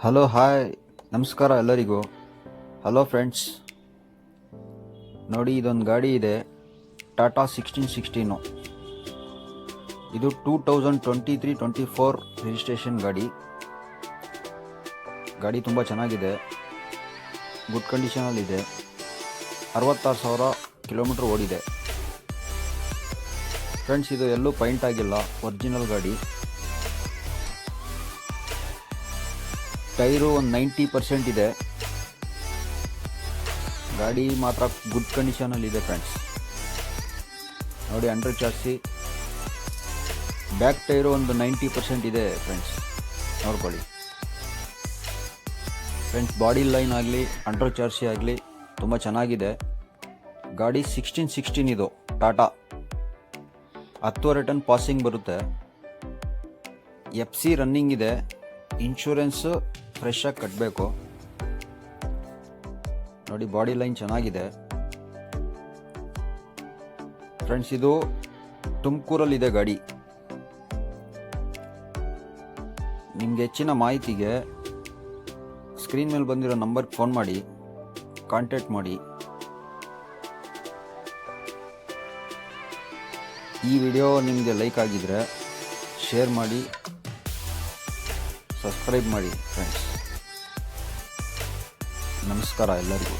Hello hi ನಮಸ್ಕಾರ ಎಲ್ಲರಿಗೂ. Hello friends, ನೋಡಿ ಇದೊಂದು ಗಾಡಿ ಇದೆ, ಟಾಟಾ 1616. ಇದು 2023-24 ರಿಜಿಸ್ಟ್ರೇಷನ್ ಗಾಡಿ ತುಂಬ ಚೆನ್ನಾಗಿದೆ, ಗುಡ್ ಕಂಡೀಷನಲ್ಲಿದೆ. 66,000 ಕಿಲೋಮೀಟ್ರ್ ಓಡಿದೆ ಫ್ರೆಂಡ್ಸ್. ಇದು ಎಲ್ಲೂ ಪೈಂಟ್ ಆಗಿಲ್ಲ, ಒರಿಜಿನಲ್ ಗಾಡಿ. ಟೈರು ಒಂದು 90% ಇದೆ. ಗಾಡಿ ಮಾತ್ರ ಗುಡ್ ಕಂಡೀಷನಲ್ಲಿದೆ ಫ್ರೆಂಡ್ಸ್. ನೋಡಿ, ಅಂಡರ್ ಚಾರ್ಸಿ, ಬ್ಯಾಕ್ ಟೈರು ಒಂದು 90% ಇದೆ ಫ್ರೆಂಡ್ಸ್, ನೋಡ್ಕೊಳ್ಳಿ ಫ್ರೆಂಡ್ಸ್. ಬಾಡಿ ಲೈನ್ ಆಗಲಿ, ಅಂಡರ್ ಚಾರ್ಸಿ ಆಗಲಿ ತುಂಬ ಚೆನ್ನಾಗಿದೆ. ಗಾಡಿ 1616 ಇದು ಟಾಟಾ. 10 ಟನ್ ಪಾಸಿಂಗ್ ಬರುತ್ತೆ. FC ರನ್ನಿಂಗ್ ಇದೆ. ಇನ್ಶೂರೆನ್ಸು ಫ್ರೆಶ್ ಆಗಿ ಕಟ್ಟಬೇಕು. ನೋಡಿ, ಬಾಡಿ ಲೈನ್ ಚೆನ್ನಾಗಿದೆ ಫ್ರೆಂಡ್ಸ್. ಇದು ತುಮಕೂರಲ್ಲಿದೆ ಗಾಡಿ. ನಿಮಗೆ ಹೆಚ್ಚಿನ ಮಾಹಿತಿಗೆ ಸ್ಕ್ರೀನ್ ಮೇಲೆ ಬಂದಿರೋ ನಂಬರ್ಗೆ ಫೋನ್ ಮಾಡಿ, ಕಾಂಟ್ಯಾಕ್ಟ್ ಮಾಡಿ. ಈ ವಿಡಿಯೋ ನಿಮಗೆ ಲೈಕ್ ಆಗಿದ್ರೆ ಶೇರ್ ಮಾಡಿ, ಸಬ್ಸ್ಕ್ರೈಬ್ ಮಾಡಿ ಫ್ರೆಂಡ್ಸ್. ನಮಸ್ಕಾರ ಎಲ್ಲರಿಗೂ.